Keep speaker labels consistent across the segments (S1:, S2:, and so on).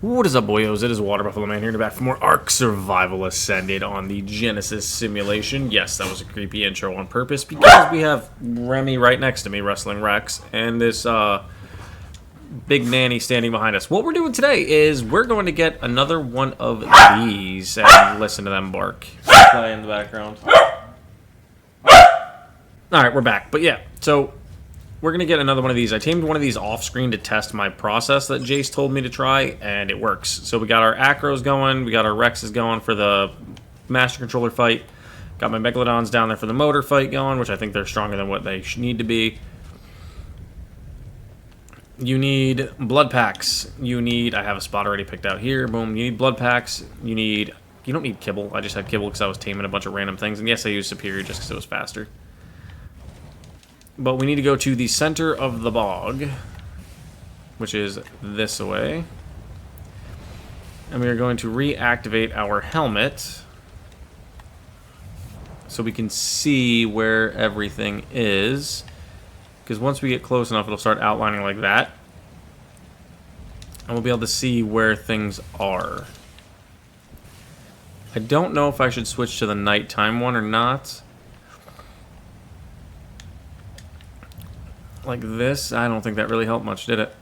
S1: What is up, boyos? It is Water Buffalo Man here, back for more Ark Survival Ascended on the Genesis simulation. Yes, that was a creepy intro on purpose because we have Remy right next to me, wrestling Rex, and this big nanny standing behind us. What we're doing today is we're going to get another one of these and listen to them bark. Play in the background. Alright, we're back. But yeah, so we're going to get another one of these. I tamed one of these off-screen to test my process that Jace told me to try, and it works. So we got our Acros going, we got our Rexes going for the Master Controller fight, got my Megalodons down there for the motor fight going, which I think they're stronger than what they need to be. You need blood packs. You need, I have a spot already picked out here, boom. You need blood packs. You don't need kibble. I just had kibble because I was taming a bunch of random things, and yes, I used Superior just because it was faster. But we need to go to the center of the bog, which is this way. And we are going to reactivate our helmet so we can see where everything is. Because once we get close enough, it'll start outlining like that. And we'll be able to see where things are. I don't know if I should switch to the nighttime one or not. Like this, I don't think that really helped much, did it?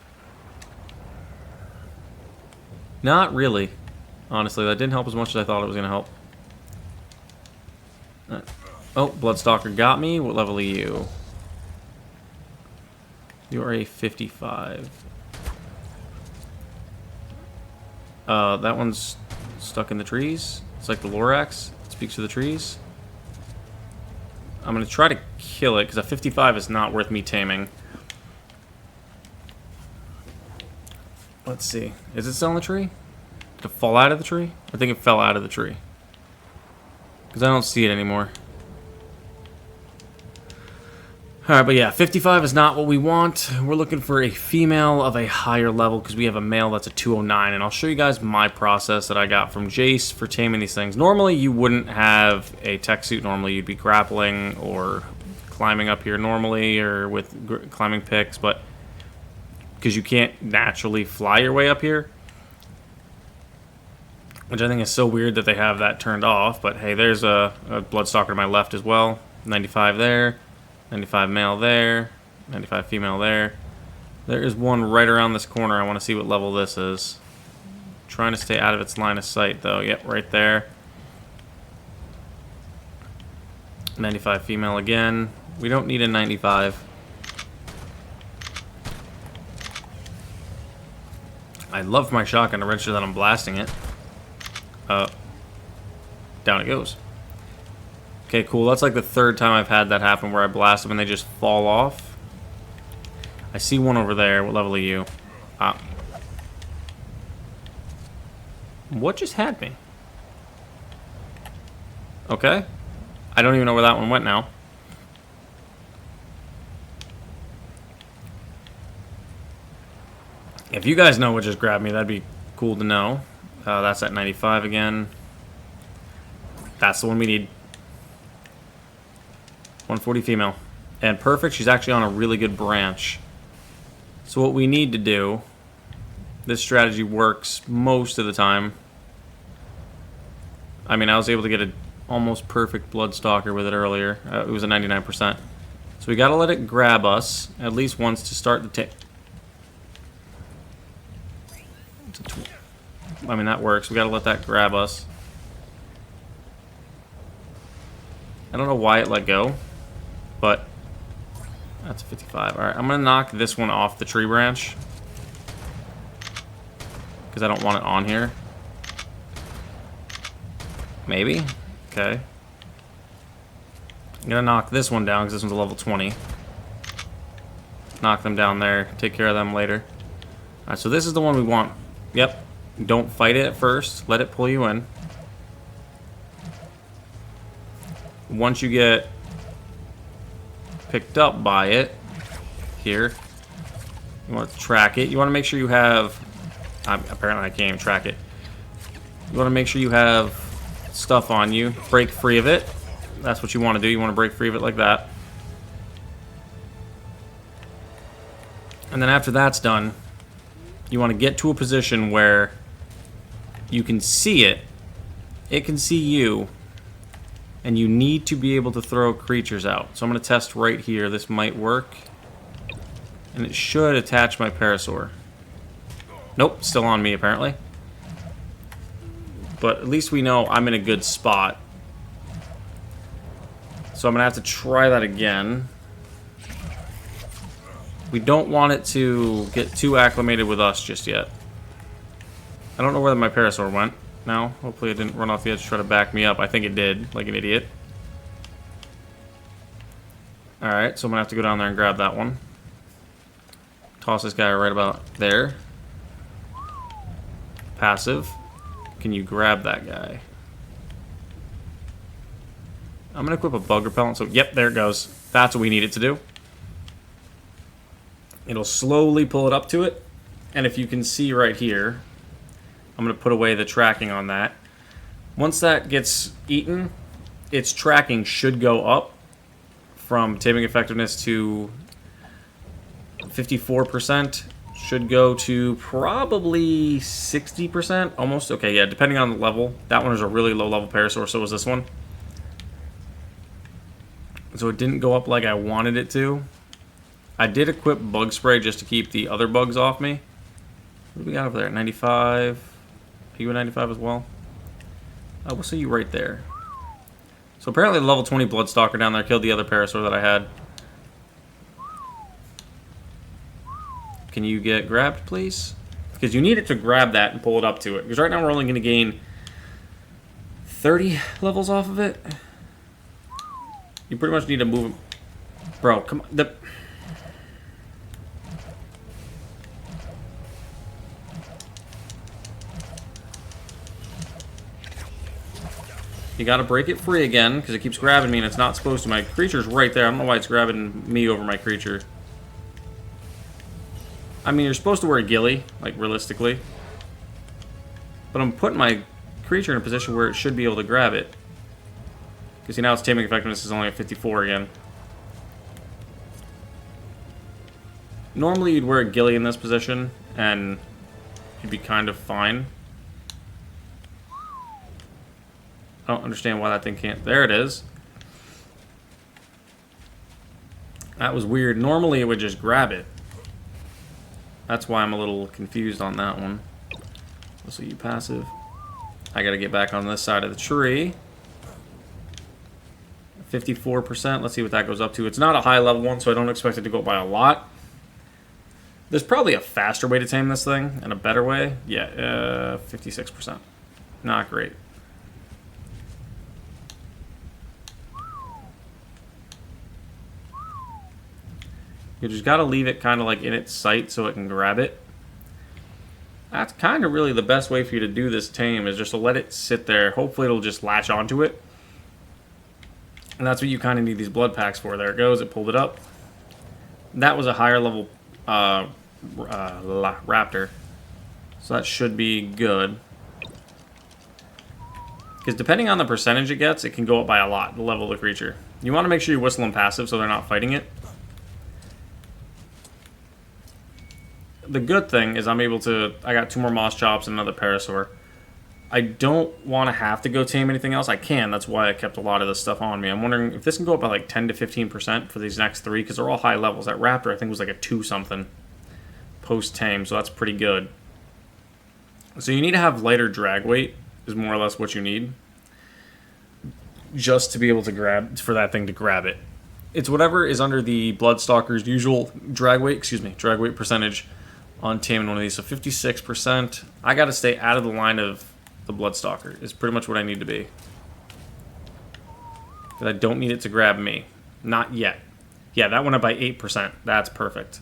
S1: Not really. Honestly, that didn't help as much as I thought it was going to help. Oh, Bloodstalker got me. What level are you? You are a 55. That one's stuck in the trees. It's like the Lorax. It speaks to the trees. I'm going to try to kill it, because a 55 is not worth me taming. Let's see. Is it still in the tree? Did it fall out of the tree? I think it fell out of the tree. Because I don't see it anymore. Alright, but yeah, 55 is not what we want. We're looking for a female of a higher level because we have a male that's a 209. And I'll show you guys my process that I got from Jace for taming these things. Normally, you wouldn't have a tech suit. Normally, you'd be grappling or climbing up here normally or with climbing picks. But because you can't naturally fly your way up here, which I think is so weird that they have that turned off. But hey, there's a Bloodstalker to my left as well. 95 there. 95 male there, 95 female there. There is one right around this corner. I want to see what level this is. Trying to stay out of its line of sight, though. Yep, right there. 95 female again. We don't need a 95. I love my shotgun to register that I'm blasting it. Down it goes. Okay, cool. That's like the third time I've had that happen where I blast them and they just fall off. I see one over there. What level are you? What just had me? Okay. I don't even know where that one went now. If you guys know what just grabbed me, that'd be cool to know. That's at 95 again. That's the one we need. 140 female. And perfect, she's actually on a really good branch. So what we need to do, this strategy works most of the time. I mean, I was able to get an almost perfect Bloodstalker with it earlier. It was a 99%. So we gotta let it grab us at least once to start the tick. I mean, that works. We gotta let that grab us. I don't know why it let go. But that's a 55. Alright, I'm going to knock this one off the tree branch. Because I don't want it on here. Maybe? Okay. I'm going to knock this one down because this one's a level 20. Knock them down there. Take care of them later. Alright, so this is the one we want. Yep. Don't fight it at first. Let it pull you in. Once you get picked up by it here, you want to track it. You want to make sure you have apparently I can't even track it. You want to make sure you have stuff on you. Break free of it. That's what you want to do. You want to break free of it like that. And then after that's done, you want to get to a position where you can see it. It can see you. And you need to be able to throw creatures out. So I'm going to test right here. This might work. And it should attach my Parasaur. Nope, still on me apparently. But at least we know I'm in a good spot. So I'm going to have to try that again. We don't want it to get too acclimated with us just yet. I don't know where my Parasaur went now. Hopefully it didn't run off the edge to try to back me up. I think it did, like an idiot. Alright, so I'm going to have to go down there and grab that one. Toss this guy right about there. Passive. Can you grab that guy? I'm going to equip a bug repellent. So, yep, there it goes. That's what we need it to do. It'll slowly pull it up to it. And if you can see right here, I'm going to put away the tracking on that. Once that gets eaten, its tracking should go up from taming effectiveness to 54%. Should go to probably 60%, almost. Okay, yeah, depending on the level. That one is a really low level Parasaur, so was this one. So it didn't go up like I wanted it to. I did equip bug spray just to keep the other bugs off me. What do we got over there? 95. Are you at 95 as well? We'll see you right there. So apparently the level 20 Bloodstalker down there killed the other Parasaur that I had. Can you get grabbed, please? Because you need it to grab that and pull it up to it. Because right now we're only going to gain 30 levels off of it. You pretty much need to move him. Bro, come on. You gotta break it free again, because it keeps grabbing me and it's not supposed to. My creature's right there. I don't know why it's grabbing me over my creature. I mean, you're supposed to wear a ghillie, like, realistically. But I'm putting my creature in a position where it should be able to grab it. Because, see, now its taming effectiveness is only at 54 again. Normally, you'd wear a ghillie in this position, and you'd be kind of fine. I don't understand why that thing can't... There it is. That was weird. Normally, it would just grab it. That's why I'm a little confused on that one. So you passive. I gotta get back on this side of the tree. 54%. Let's see what that goes up to. It's not a high level one, so I don't expect it to go up by a lot. There's probably a faster way to tame this thing, and a better way. Yeah, 56%. Not great. You just gotta leave it kind of like in its sight so it can grab it. That's kind of really the best way for you to do this tame, is just to let it sit there. Hopefully it'll just latch onto it. And that's what you kind of need these blood packs for. There it goes, it pulled it up. That was a higher level raptor. So that should be good. Because depending on the percentage it gets, it can go up by a lot, the level of the creature. You want to make sure you whistle them passive so they're not fighting it. The good thing is I'm able to... I got 2 more Moss Chops and another Parasaur. I don't want to have to go tame anything else. I can. That's why I kept a lot of this stuff on me. I'm wondering if this can go up by like 10 to 15% for these next 3, because they're all high levels. That Raptor, I think, was like a 2-something post-tame, so that's pretty good. So you need to have lighter drag weight, is more or less what you need, just to be able to grab... for that thing to grab it. It's whatever is under the Bloodstalker's usual drag weight percentage on taming one of these. So 56%. I got to stay out of the line of the Bloodstalker is pretty much what I need to be. Because I don't need it to grab me. Not yet. Yeah, that went up by 8%. That's perfect.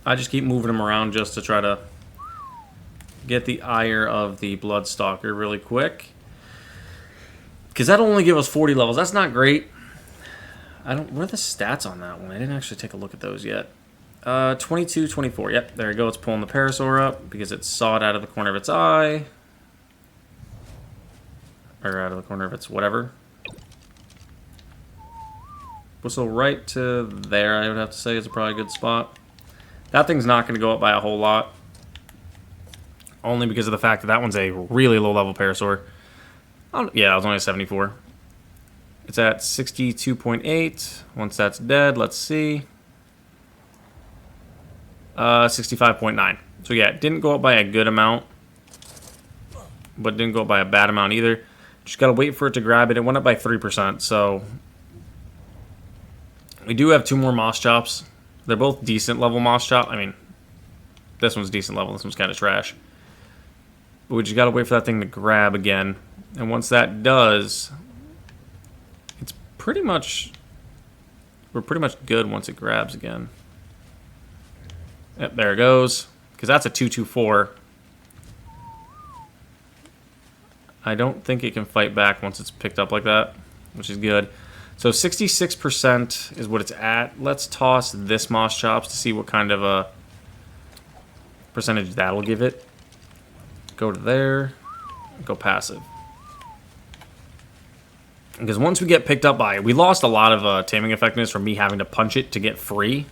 S1: I just keep moving them around just to try to get the ire of the Bloodstalker really quick. Because that'll only give us 40 levels. That's not great. What are the stats on that one? I didn't actually take a look at those yet. 22, 24. Yep, there you go. It's pulling the Parasaur up because it saw it out of the corner of its eye. Or out of the corner of its whatever. Whistle right to there, I would have to say, is probably a good spot. That thing's not going to go up by a whole lot. Only because of the fact that that one's a really low-level parasaur. Oh, yeah, it was only a 74. It's at 62.8. Once that's dead, let's see. 65.9. So yeah, it didn't go up by a good amount. But it didn't go up by a bad amount either. Just got to wait for it to grab it. It went up by 3%, so... We do have 2 more moss chops. They're both decent level moss chop. I mean, this one's decent level. This one's kind of trash. But we just got to wait for that thing to grab again. And once that does, it's pretty much... We're pretty much good once it grabs again. Yep, there it goes. Because that's a 224. I don't think it can fight back once it's picked up like that, which is good. So 66% is what it's at. Let's toss this moss chops to see what kind of a percentage that'll give it. Go to there. Go passive. Because once we get picked up by it, we lost a lot of taming effectiveness from me having to punch it to get free.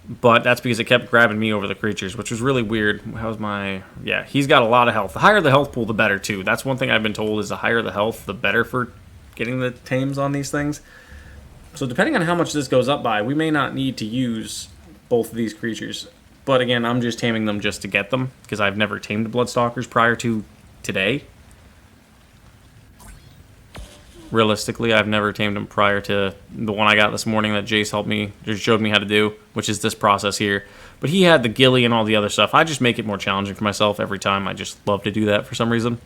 S1: But that's because it kept grabbing me over the creatures, which was really weird. How's my... Yeah, he's got a lot of health. The higher the health pool, the better, too. That's one thing I've been told is the higher the health, the better for getting the tames on these things. So depending on how much this goes up by, we may not need to use both of these creatures. But again, I'm just taming them just to get them, because I've never tamed the Bloodstalkers prior to today. Realistically, I've never tamed them prior to the one I got this morning that Jace helped me, just showed me how to do, which is this process here. But he had the ghillie and all the other stuff. I just make it more challenging for myself every time. I just love to do that for some reason.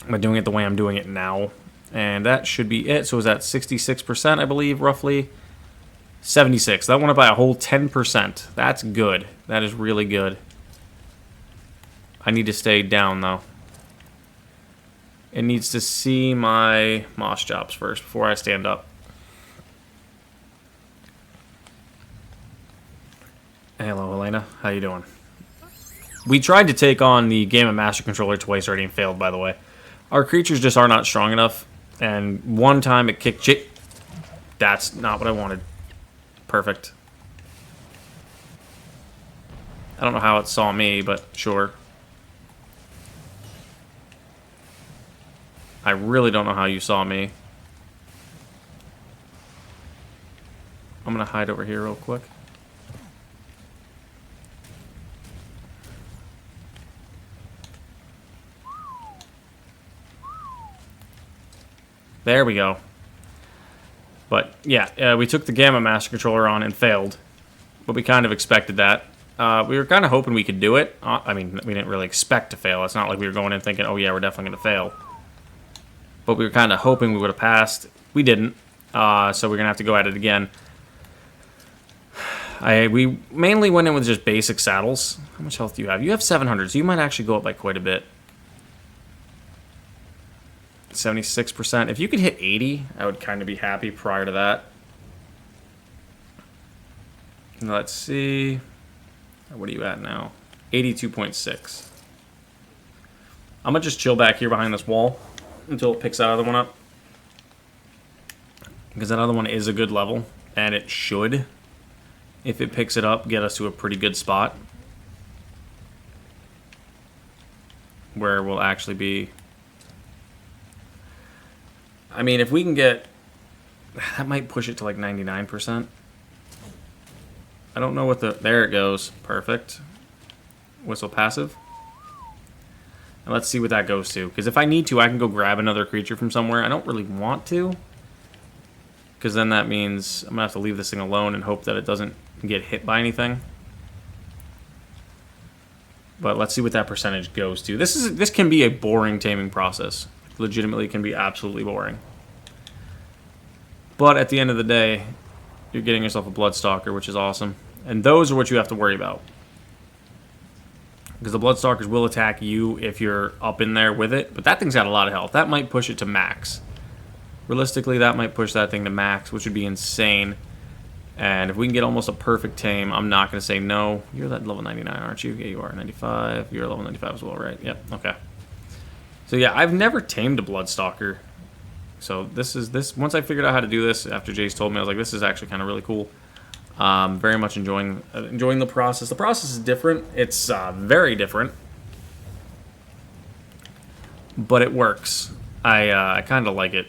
S1: I'm doing it the way I'm doing it now. And that should be it. So is that 66%, I believe, roughly? 76. That went up by a whole 10%. That's good. That is really good. I need to stay down, though. It needs to see my moss chops first before I stand up. Hello, Elena. How you doing? We tried to take on the Game of Master Controller twice already and failed, by the way. Our creatures just are not strong enough. And one time it kicked... That's not what I wanted. Perfect. I don't know how it saw me, but sure. I really don't know how you saw me. I'm going to hide over here real quick. There we go. But, yeah, we took the Gamma Master Controller on and failed. But we kind of expected that. We were kind of hoping we could do it. I mean, we didn't really expect to fail. It's not like we were going in thinking, oh yeah, we're definitely going to fail. But we were kind of hoping we would have passed. We didn't. So we're going to have to go at it again. We mainly went in with just basic saddles. How much health do you have? You have 700, so you might actually go up by quite a bit. 76%. If you could hit 80, I would kind of be happy prior to that. Let's see. What are you at now? 82.6. I'm going to just chill back here behind this wall until it picks that other one up. Because that other one is a good level. And it should, if it picks it up, get us to a pretty good spot. Where we'll actually be... I mean, if we can get... That might push it to like 99%. I don't know what the... There it goes. Perfect. Whistle passive. And let's see what that goes to. Because if I need to, I can go grab another creature from somewhere. I don't really want to. Because then that means I'm going to have to leave this thing alone and hope that it doesn't get hit by anything. But let's see what that percentage goes to. This can be a boring taming process. Legitimately, it can be absolutely boring. But at the end of the day, you're getting yourself a Bloodstalker, which is awesome. And those are what you have to worry about. Because the Bloodstalkers will attack you if you're up in there with it. But that thing's got a lot of health. That might push it to max. Realistically, that might push that thing to max, which would be insane. And if we can get almost a perfect tame, I'm not going to say no. You're that level 99, aren't you? Yeah, you are. 95. You're level 95 as well, right? Yep, okay. So yeah, I've never tamed a Bloodstalker. So this. Once I figured out how to do this, after Jace told me, I was like, this is actually kind of really cool. Very much enjoying the process. The process is different. It's very different, but it works. I kind of like it.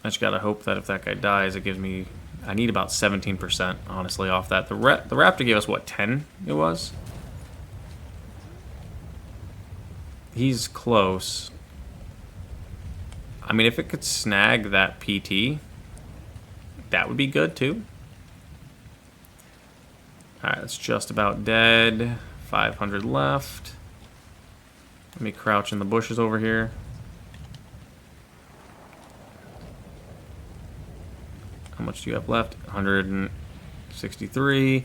S1: I just gotta hope that if that guy dies, it gives me. I need about 17%, honestly, off that. The Raptor gave us what, 10? It was. He's close. I mean, if it could snag that PT, that would be good too. Alright, that's just about dead. 500 left. Let me crouch in the bushes over here. How much do you have left? 163.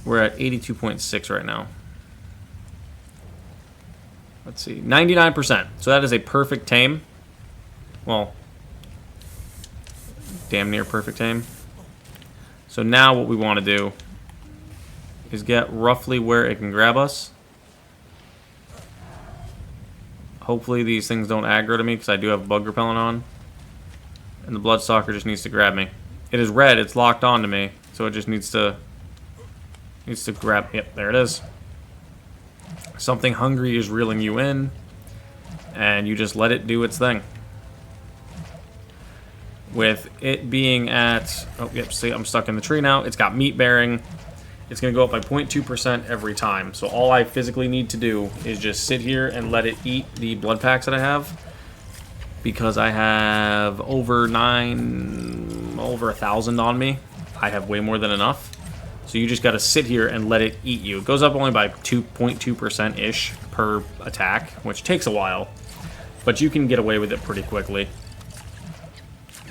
S1: We're at 82.6 right now. Let's see. 99%. So that is a perfect tame. Well, damn near perfect tame. So now what we want to do is get roughly where it can grab us. Hopefully these things don't aggro to me because I do have bug repellent on. And the Bloodstalker just needs to grab me. It is red, it's locked onto me, so it just needs to grab. Yep, there it is. Something hungry is reeling you in, and you just let it do its thing. With it being at, oh yep, see, I'm stuck in the tree now. It's got meat bearing. It's going to go up by 0.2% every time. So all I physically need to do is just sit here and let it eat the blood packs that I have. Because I have over 1,000 on me. I have way more than enough. So you just got to sit here and let it eat you. It goes up only by 2.2%-ish per attack, which takes a while. But you can get away with it pretty quickly.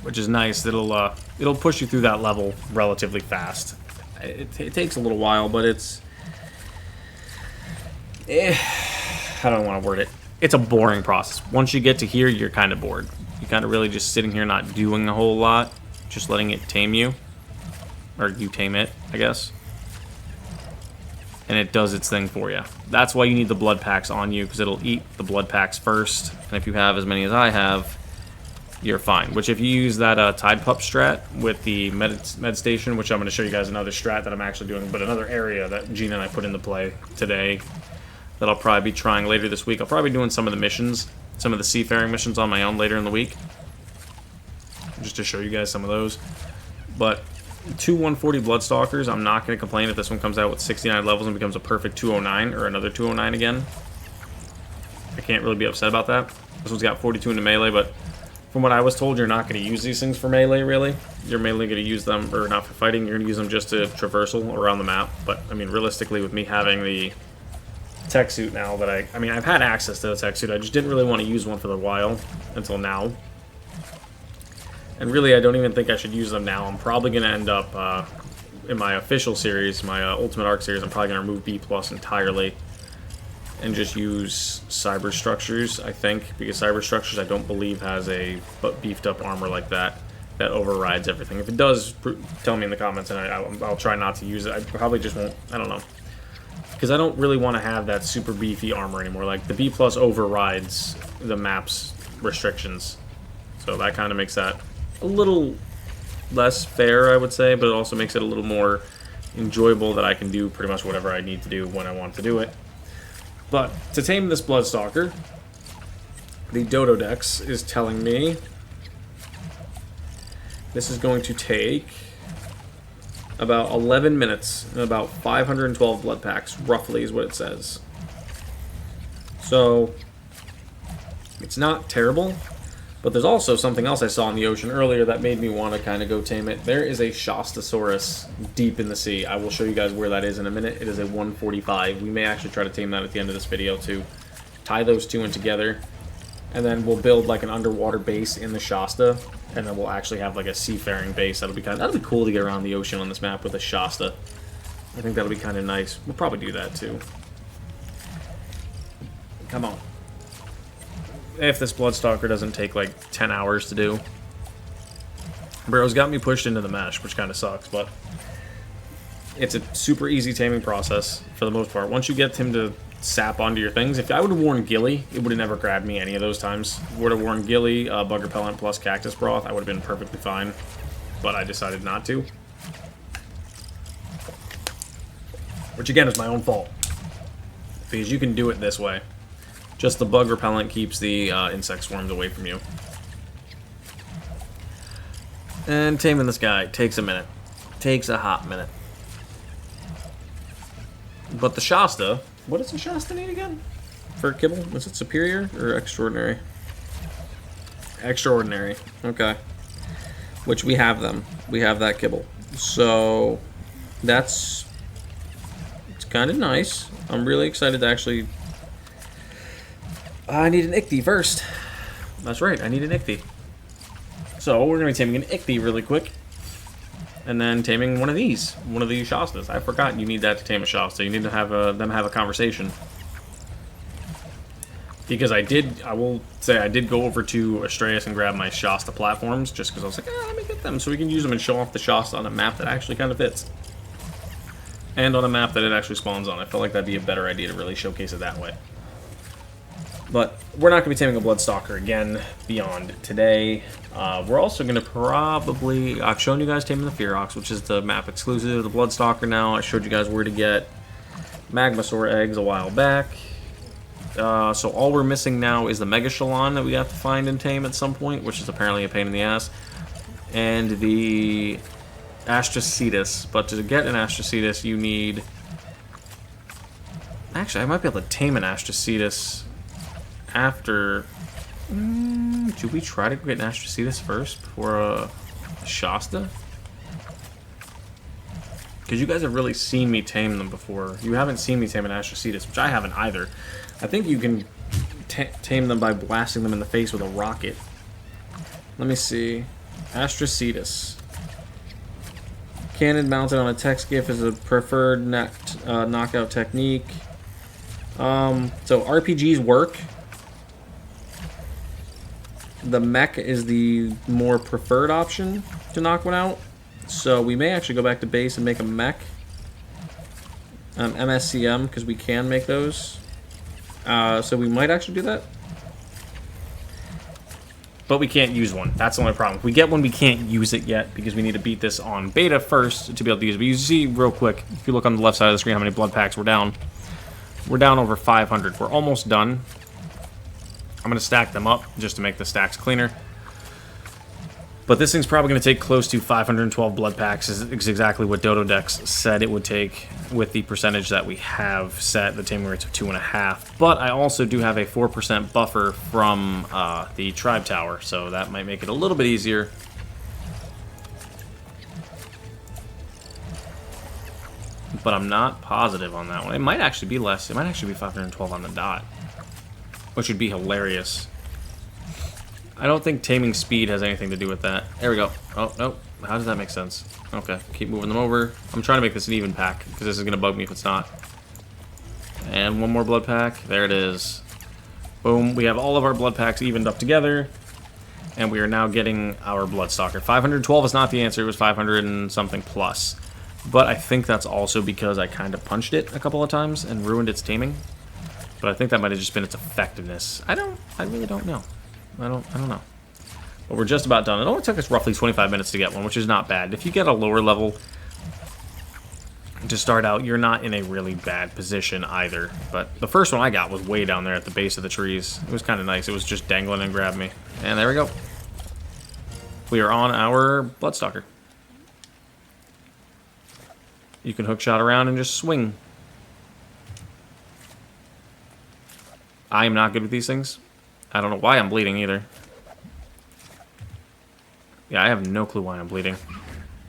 S1: Which is nice. It'll push you through that level relatively fast. It takes a little while, but it's... how do I want to word it? It's a boring process. Once you get to here, you're kind of bored. You're kind of really just sitting here not doing a whole lot. Just letting it tame you. Or you tame it, I guess. And it does its thing for you. That's why you need the blood packs on you, because it'll eat the blood packs first. And if you have as many as I have, you're fine. Which if you use that Tide Pup strat with the med station, which I'm going to show you guys another strat that I'm actually doing, but another area that Gina and I put into play today that I'll probably be trying later this week. I'll probably be doing some of the missions, some of the seafaring missions on my own later in the week, just to show you guys some of those. But 2 140 Bloodstalkers, I'm not going to complain if this one comes out with 69 levels and becomes a perfect 209 or another 209 again. I can't really be upset about that. This one's got 42 into melee, but from what I was told, you're not going to use these things for melee, really. You're mainly going to use them, or not for fighting, you're going to use them just to traversal around the map. But, I mean, realistically, with me having the tech suit now that I mean, I've had access to the tech suit, I just didn't really want to use one for a while, until now. And really, I don't even think I should use them now. I'm probably going to end up, in my official series, my Ultimate Arc series, I'm probably going to remove B+ entirely. And just use Cyber Structures, I think, because Cyber Structures I don't believe has a beefed up armor like that overrides everything. If it does, tell me in the comments, and I'll try not to use it. I probably just won't, I don't know. Because I don't really want to have that super beefy armor anymore. Like, the B+ overrides the map's restrictions. So that kind of makes that a little less fair, I would say, but it also makes it a little more enjoyable that I can do pretty much whatever I need to do when I want to do it. But to tame this Bloodstalker, the Dodo Dex is telling me this is going to take about 11 minutes and about 512 blood packs, roughly is what it says. So it's not terrible, but there's also something else I saw in the ocean earlier that made me want to kind of go tame it. There is a Shastasaurus deep in the sea. I will show you guys where that is in a minute. It is a 145. We may actually try to tame that at the end of this video to tie those two in together. And then we'll build like an underwater base in the Shasta. And then we'll actually have like a seafaring base. That'll be cool to get around the ocean on this map with a Shasta. I think that'll be kind of nice. We'll probably do that too. Come on. If this Bloodstalker doesn't take like 10 hours to do. Bro's got me pushed into the mesh, which kind of sucks, but it's a super easy taming process for the most part. Once you get him to sap onto your things. If I would have worn Gilly, it would have never grabbed me any of those times. Would have worn Gilly, Bug Repellent plus Cactus Broth, I would have been perfectly fine. But I decided not to. Which again is my own fault. Because you can do it this way. Just the Bug Repellent keeps the insect swarms away from you. And taming this guy takes a minute. Takes a hot minute. But the Shasta, what does the Shasta need again? For kibble? Is it superior or extraordinary? Extraordinary. Okay. Which we have them. We have that kibble. So it's kind of nice. I'm really excited to actually... I need an Ichthy first. That's right, I need an Ichthy. So we're going to be taming an Ichthy really quick. And then taming one of these Shastas. I forgot you need that to tame a Shasta. You need to have them have a conversation. Because I will say I did go over to Astraeus and grab my Shasta platforms just because I was like, let me get them so we can use them and show off the Shasta on a map that actually kind of fits. And on a map that it actually spawns on. I felt like that'd be a better idea to really showcase it that way. But we're not going to be taming a Bloodstalker again beyond today. We're also going to probably... I've shown you guys taming the Fearox, which is the map exclusive to the Bloodstalker now. I showed you guys where to get Magmasaur eggs a while back. So all we're missing now is the Mega Shalon that we have to find and tame at some point, which is apparently a pain in the ass. And the Astrocetus. But to get an Astrocetus, you need... Actually, I might be able to tame an Astrocetus after... should we try to get an Astrocetus first before a Shasta? Because you guys have really seen me tame them before. You haven't seen me tame an Astrocetus, which I haven't either. I think you can tame them by blasting them in the face with a rocket. Let me see. Astrocetus. Cannon mounted on a text GIF is a preferred knockout technique. So RPGs work. The mech is the more preferred option to knock one out. So we may actually go back to base and make a mech. MSCM, because we can make those. So we might actually do that. But we can't use one. That's the only problem. If we get one, we can't use it yet because we need to beat this on beta first to be able to use it. But you see real quick, if you look on the left side of the screen how many blood packs we're down. We're down over 500. We're almost done. I'm going to stack them up just to make the stacks cleaner. But this thing's probably going to take close to 512 blood packs. Is exactly what Dododex said it would take with the percentage that we have set, the taming rates of 2.5. But I also do have a 4% buffer from the Tribe Tower, so that might make it a little bit easier. But I'm not positive on that one. It might actually be less. It might actually be 512 on the dot, which would be hilarious. I don't think taming speed has anything to do with that. There we go. Oh, no. How does that make sense? Okay, keep moving them over. I'm trying to make this an even pack, because this is going to bug me if it's not. And one more blood pack. There it is. Boom. We have all of our blood packs evened up together. And we are now getting our Bloodstalker. 512 is not the answer. It was 500 and something plus. But I think that's also because I kind of punched it a couple of times and ruined its taming. But I think that might have just been its effectiveness. I really don't know. I don't know. But we're just about done. It only took us roughly 25 minutes to get one, which is not bad. If you get a lower level to start out, you're not in a really bad position either. But the first one I got was way down there at the base of the trees. It was kind of nice. It was just dangling and grabbed me. And there we go. We are on our Bloodstalker. You can hookshot around and just swing. I am not good with these things. I don't know why I'm bleeding either. Yeah, I have no clue why I'm bleeding.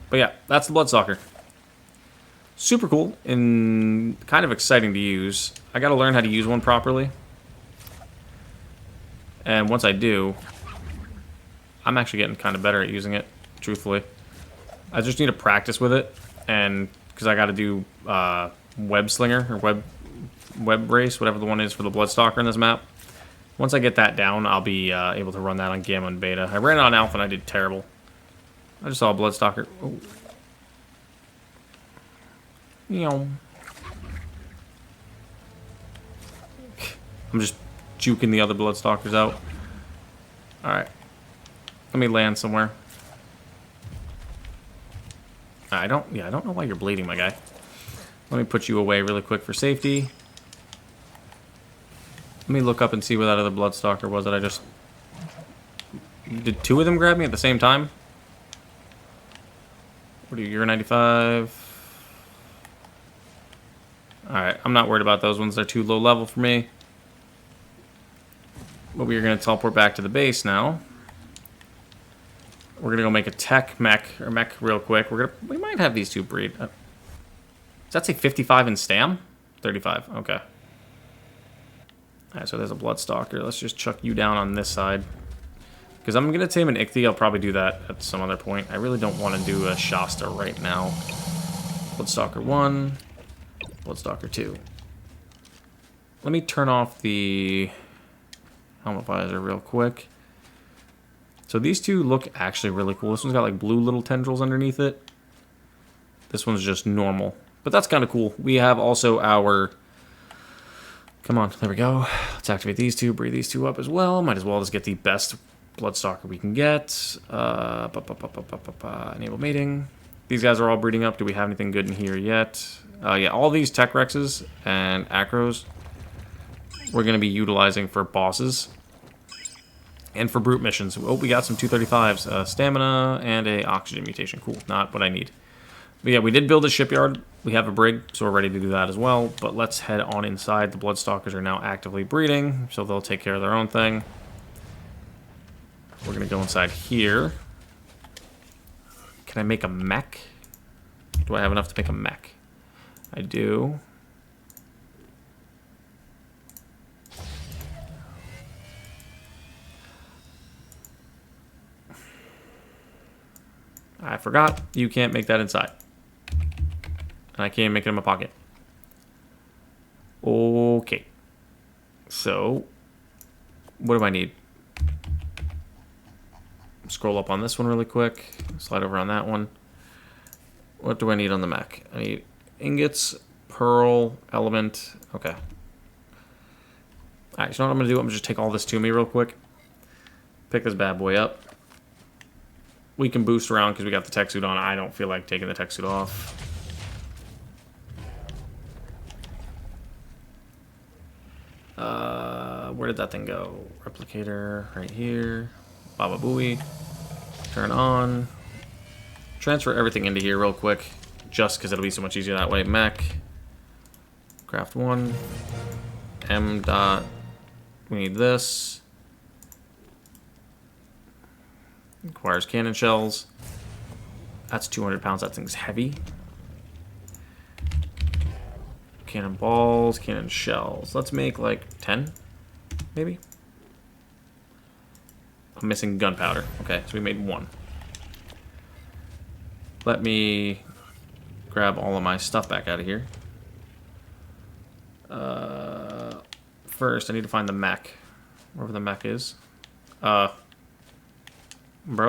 S1: But yeah, that's the Bloodstalker. Super cool and kind of exciting to use. I gotta learn how to use one properly. And once I do, I'm actually getting kind of better at using it, truthfully. I just need to practice with it, and because I gotta do web slinger or web race, whatever the one is for the Bloodstalker in this map. Once I get that down, I'll be able to run that on Gamma and Beta. I ran it on Alpha and I did terrible. I just saw a Bloodstalker. Oh. You know. I'm just juking the other Bloodstalkers out. Alright. Let me land somewhere. I don't know why you're bleeding, my guy. Let me put you away really quick for safety. Let me look up and see where that other Bloodstalker was that I just... Did two of them grab me at the same time? What are you, you're 95? Alright, I'm not worried about those ones. They're too low level for me. But we are going to teleport back to the base now. We're going to go make a tech mech, or mech real quick. We might have these two breed. Does that say 55 in stam? 35, okay. Alright, so there's a Bloodstalker. Let's just chuck you down on this side. Because I'm going to tame an Ichthy. I'll probably do that at some other point. I really don't want to do a Shasta right now. Bloodstalker 1. Bloodstalker 2. Let me turn off the helmet visor real quick. So these two look actually really cool. This one's got like blue little tendrils underneath it. This one's just normal. But that's kind of cool. We have also our... Come on, there we go. Let's activate these two, breathe these two up as well. Might as well just get the best Bloodstalker we can get. Enable mating. These guys are all breeding up. Do we have anything good in here yet? Yeah, all these Tech Rexes and Acros we're going to be utilizing for bosses and for brute missions. Oh, we got some 235s. Stamina and a oxygen mutation. Cool, not what I need. But yeah, we did build a shipyard. We have a brig, so we're ready to do that as well. But let's head on inside. The Bloodstalkers are now actively breeding, so they'll take care of their own thing. We're going to go inside here. Can I make a mech? Do I have enough to make a mech? I do. I forgot you can't make that inside. And I can't make it in my pocket. Okay. So, what do I need? Scroll up on this one really quick. Slide over on that one. What do I need on the mech? I need ingots, pearl, element. Okay. Alright, so what I'm going to do, I'm going to just take all this to me real quick. Pick this bad boy up. We can boost around because we got the tech suit on. I don't feel like taking the tech suit off. Where did that thing go? Replicator right here. Baba Booey. Turn on. Transfer everything into here real quick. Just because it'll be so much easier that way. Mech. Craft 1. M dot. We need this. Requires cannon shells. That's 200 pounds. That thing's heavy. Cannon balls, cannon shells. Let's make like 10, maybe. I'm missing gunpowder. Okay, so we made 1. Let me grab all of my stuff back out of here. First, I need to find the mech. Wherever the mech is. Bro,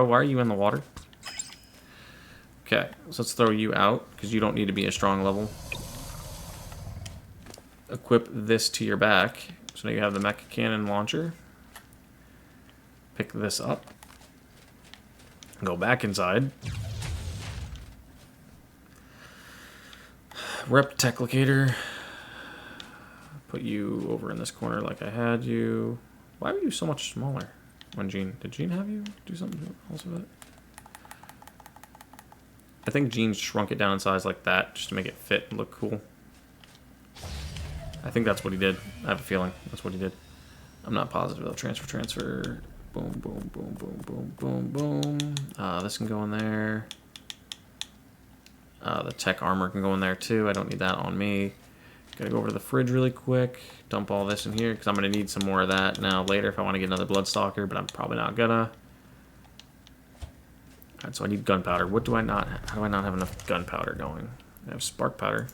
S1: why are you in the water? Okay, so let's throw you out, because you don't need to be a strong level. Equip this to your back. So now you have the mech cannon launcher. Pick this up. Go back inside. Rep Techlicator. Put you over in this corner like I had you. Why were you so much smaller? When Gene, did Gene have you do something else with it? I think Gene shrunk it down in size like that just to make it fit and look cool. I think that's what he did. I have a feeling that's what he did. I'm not positive though. Transfer. Boom, boom, boom, boom, boom, boom, boom. This can go in there. The tech armor can go in there too. I don't need that on me. Gotta go over to the fridge really quick. Dump all this in here because I'm gonna need some more of that now later if I want to get another Bloodstalker, but I'm probably not gonna. Alright, so I need gunpowder. What do I not? How do I not have enough gunpowder going? I have spark powder.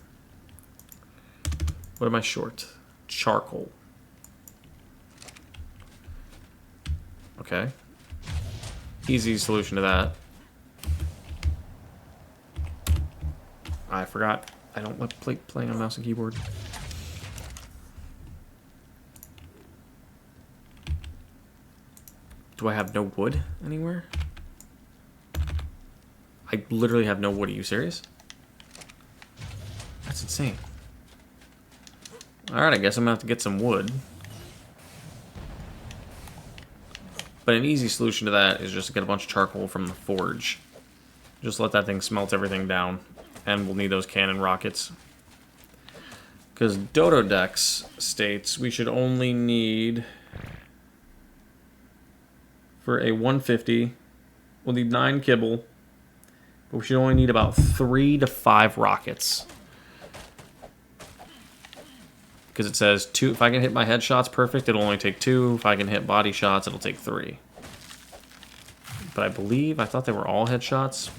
S1: What am I short? Charcoal. Okay. Easy solution to that. I forgot. I don't like playing on mouse and keyboard. Do I have no wood anywhere? I literally have no wood. Are you serious? That's insane. Alright, I guess I'm gonna have to get some wood. But an easy solution to that is just to get a bunch of charcoal from the forge. Just let that thing smelt everything down. And we'll need those cannon rockets. Because Dododex states we should only need... For a 150, we'll need 9 kibble. But we should only need about 3 to 5 rockets. Because it says 2. If I can hit my headshots perfect, it'll only take 2. If I can hit body shots, it'll take 3. But I thought they were all headshots.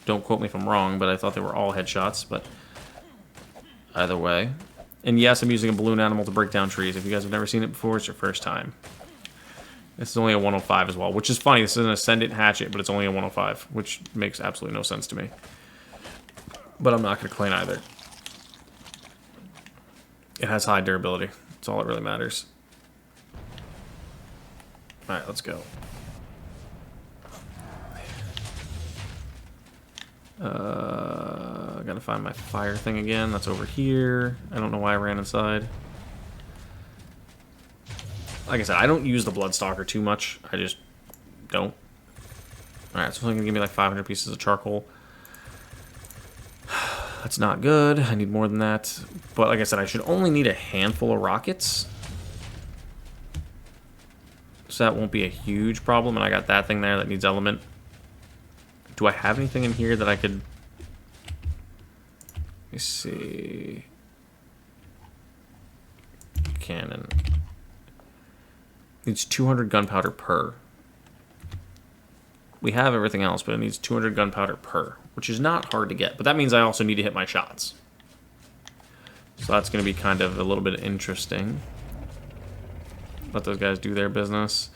S1: Don't quote me if I'm wrong, but I thought they were all headshots. But either way. And yes, I'm using a balloon animal to break down trees. If you guys have never seen it before, it's your first time. This is only a 105 as well, which is funny. This is an Ascendant hatchet, but it's only a 105, which makes absolutely no sense to me. But I'm not going to complain either. It has high durability. That's all that really matters. Alright, let's go. I gotta find my fire thing again. That's over here. I don't know why I ran inside. Like I said, I don't use the Bloodstalker too much. I just don't. Alright, so it's gonna give me like 500 pieces of charcoal. That's not good. I need more than that. But like I said, I should only need a handful of rockets. So that won't be a huge problem. And I got that thing there that needs element. Do I have anything in here that I could... Let me see... Cannon. Needs 200 gunpowder per. We have everything else, but it needs 200 gunpowder per, which is not hard to get. But that means I also need to hit my shots. So that's going to be kind of a little bit interesting. Let those guys do their business.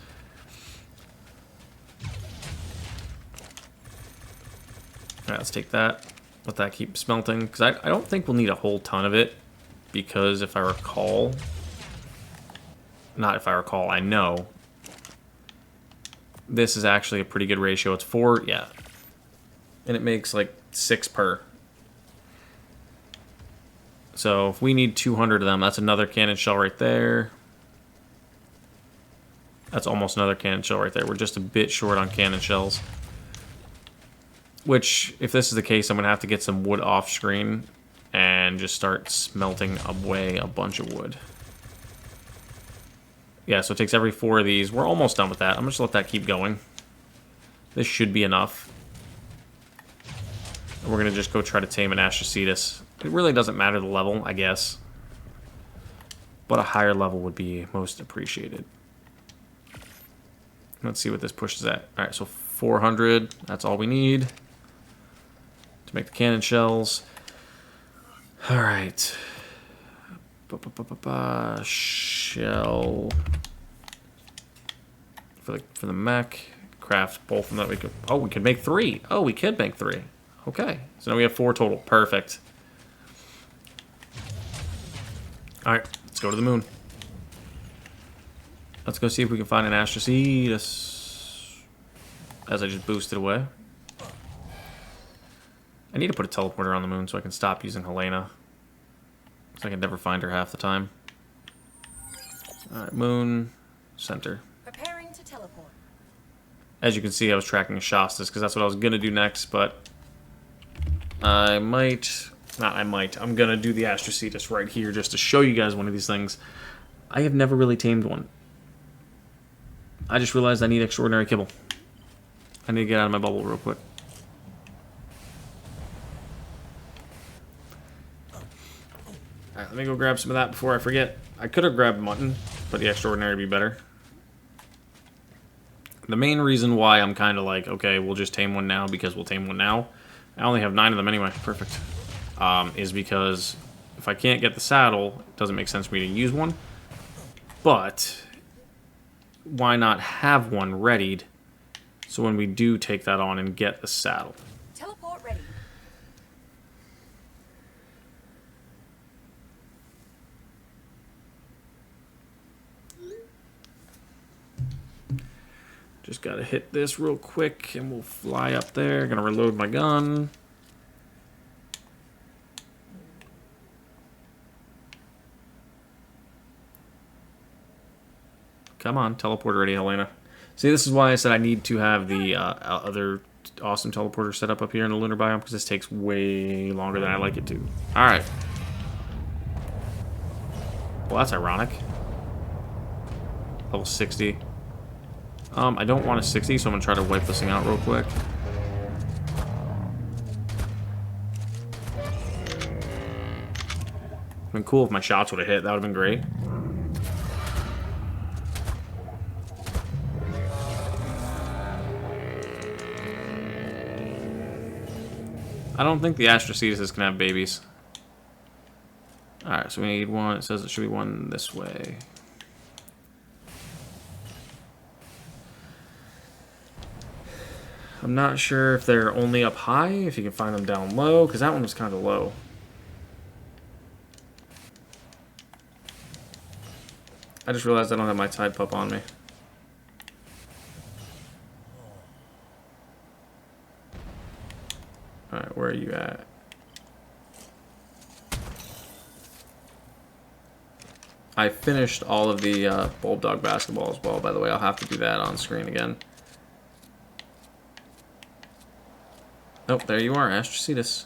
S1: Alright, let's take that. Let that keep smelting. Because I don't think we'll need a whole ton of it. Because if I recall... Not if I recall, I know. This is actually a pretty good ratio. It's 4, yeah. And it makes like 6 per. So if we need 200 of them, that's another cannon shell right there. That's almost another cannon shell right there. We're just a bit short on cannon shells. Which, if this is the case, I'm going to have to get some wood off screen and just start smelting away a bunch of wood. Yeah, so it takes every 4 of these. We're almost done with that. I'm just going to let that keep going. This should be enough. And we're going to just go try to tame an Astrocetus. It really doesn't matter the level, I guess. But a higher level would be most appreciated. Let's see what this pushes at. Alright, so 400. That's all we need to make the cannon shells. Alright. Shell for the mech. Craft both of them that we could. Oh, we could make 3. Oh, we could make 3. Okay, so now we have 4 total. Perfect. All right, let's go to the moon. Let's go see if we can find an Astrocetus. As I just boosted away. I need to put a teleporter on the moon so I can stop using Helena. So I can never find her half the time. Alright, moon, center. Preparing to teleport. As you can see, I was tracking Shastas because that's what I was going to do next, but I'm going to do the Astrocetus right here just to show you guys one of these things. I have never really tamed one. I just realized I need extraordinary kibble. I need to get out of my bubble real quick. Alright, let me go grab some of that before I forget. I could have grabbed mutton, but the extraordinary would be better. The main reason why I'm kind of like, okay, we'll just tame one now because we'll tame one now. I only have 9 of them anyway. Perfect. Is because if I can't get the saddle, it doesn't make sense for me to use one. But why not have one readied so when we do take that on and get the saddle?
S2: Teleport ready.
S1: Just gotta hit this real quick and we'll fly up there. Gonna reload my gun. Come on, teleport ready, Helena. See, this is why I said I need to have the other awesome teleporter set up here in the lunar biome, because this takes way longer than I like it to. Alright. Well, that's ironic. Level 60. I don't want a 60, so I'm going to try to wipe this thing out real quick. It'd been cool if my shots would have hit. That would have been great. I don't think the Astrocetus can have babies. Alright, so we need one. It says it should be one this way. I'm not sure if they're only up high, if you can find them down low, because that one was kind of low. I just realized I don't have my Tide Pup on me. Alright, where are you at? I finished all of the Bulb Dog basketball as well, by the way. I'll have to do that on screen again. Oh, there you are, Astrocetus.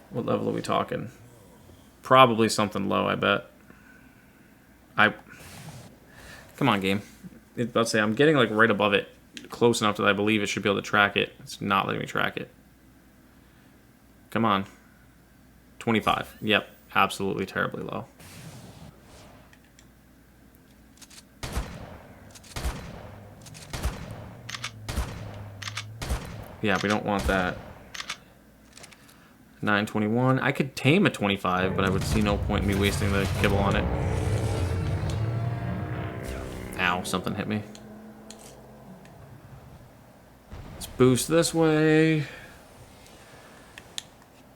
S1: What level are we talking? Probably something low, I bet. Come on, game. Let's say I'm getting like right above it. Close enough that I believe it should be able to track it. It's not letting me track it. Come on. 25. Yep. Absolutely terribly low. Yeah, we don't want that. 921. I could tame a 25, but I would see no point in me wasting the kibble on it. Ow, something hit me. Let's boost this way.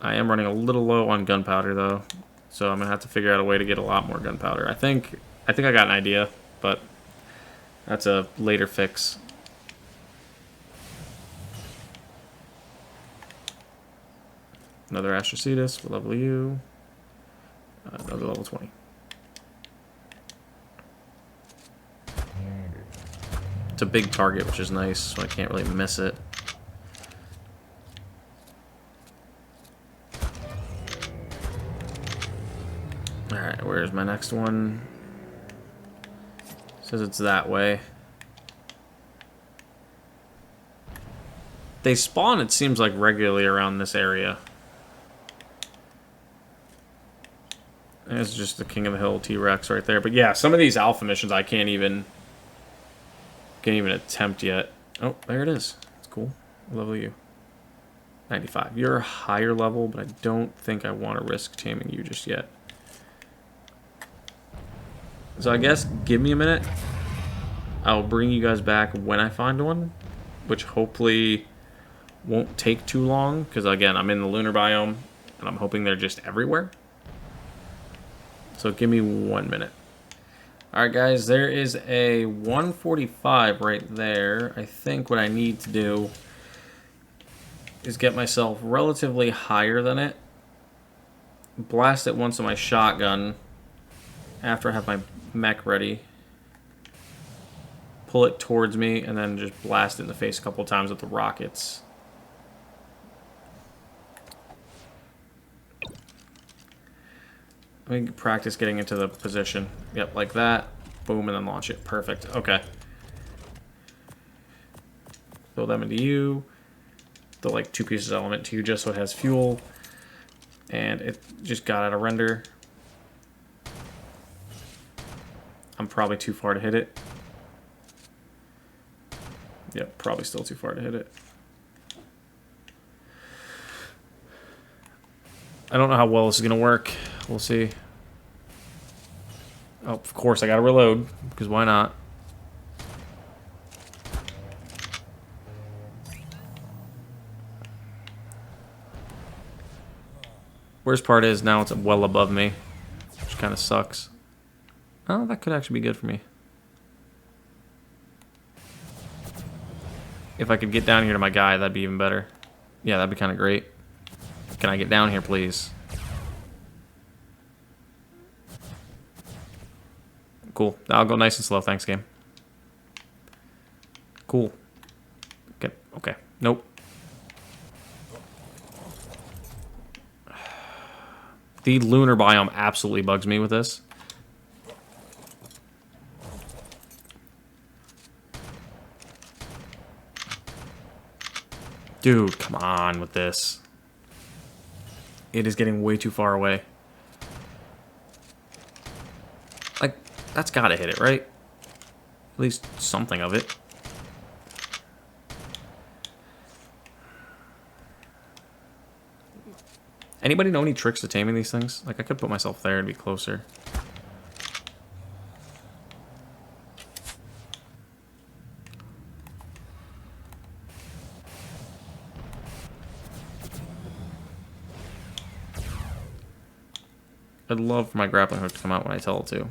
S1: I am running a little low on gunpowder, though. So I'm going to have to figure out a way to get a lot more gunpowder. I think I got an idea, but that's a later fix. Another Astrocetus. What level are you? Another level 20. It's a big target, which is nice, so I can't really miss it. Alright, where's my next one? Says it's that way. They spawn, it seems like, regularly around this area. It's just the King of the Hill T-Rex right there. But yeah, some of these alpha missions I can't even attempt yet. Oh, there it is. It's cool. What level are you? 95. You're a higher level, but I don't think I want to risk taming you just yet. So I guess give me a minute. I'll bring you guys back when I find one, which hopefully won't take too long, because again, I'm in the lunar biome, and I'm hoping they're just everywhere. So give me 1 minute. Alright guys, there is a 145 right there. I think what I need to do is get myself relatively higher than it. Blast it once on my shotgun after I have my mech ready. Pull it towards me and then just blast it in the face a couple times with the rockets. Let me practice getting into the position. Yep, like that. Boom, and then launch it. Perfect. Okay. Throw them into you. Throw like 2 pieces of element to you just so it has fuel. And it just got out of render. I'm probably too far to hit it. Yep, probably still too far to hit it. I don't know how well this is going to work. We'll see. Oh, of course, I got to reload, because why not? Worst part is now it's well above me, which kind of sucks. Oh, that could actually be good for me. If I could get down here to my guy, that'd be even better. Yeah, that'd be kind of great. Can I get down here, please? Cool. I'll go nice and slow. Thanks, game. Cool. Okay. Okay. Nope. The lunar biome absolutely bugs me with this. Dude, come on with this. It is getting way too far away. Like, that's gotta hit it, right? At least something of it. Anybody know any tricks to taming these things? Like, I could put myself there and be closer. I'd love for my grappling hook to come out when I tell it to.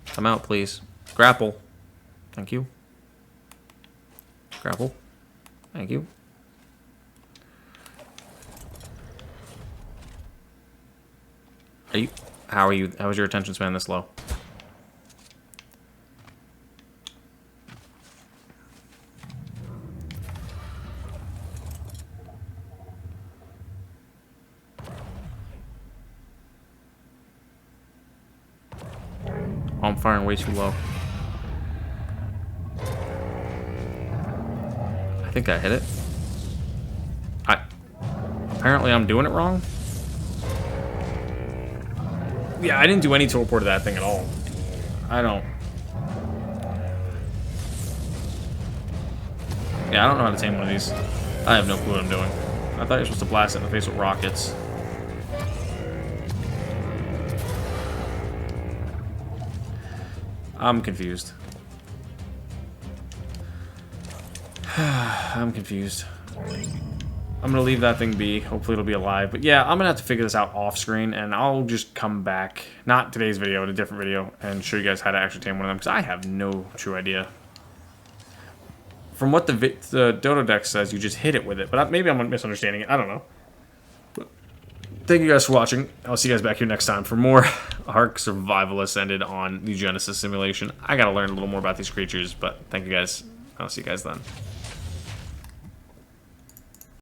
S1: Come out, please. Grapple. Thank you. Grapple. Thank you. Are you... How are you... How is your attention span this low? Oh, I'm firing way too low. I think I hit it. Apparently I'm doing it wrong. Yeah, I didn't do any teleport to that thing at all. I don't... Yeah, I don't know how to tame one of these. I have no clue what I'm doing. I thought you were supposed to blast it in the face with rockets. I'm confused. I'm confused. I'm gonna leave that thing be. Hopefully it'll be alive. But yeah, I'm gonna have to figure this out off screen, and I'll just come back, not today's video, but a different video, and show you guys how to actually tame one of them, because I have no true idea. From what the Dodo deck says, you just hit it with it, but maybe I'm misunderstanding it. I don't know. But thank you guys for watching. I'll see you guys back here next time for more Ark Survivalists ended on the Genesis simulation. I gotta learn a little more about these creatures, but thank you guys. I'll see you guys then.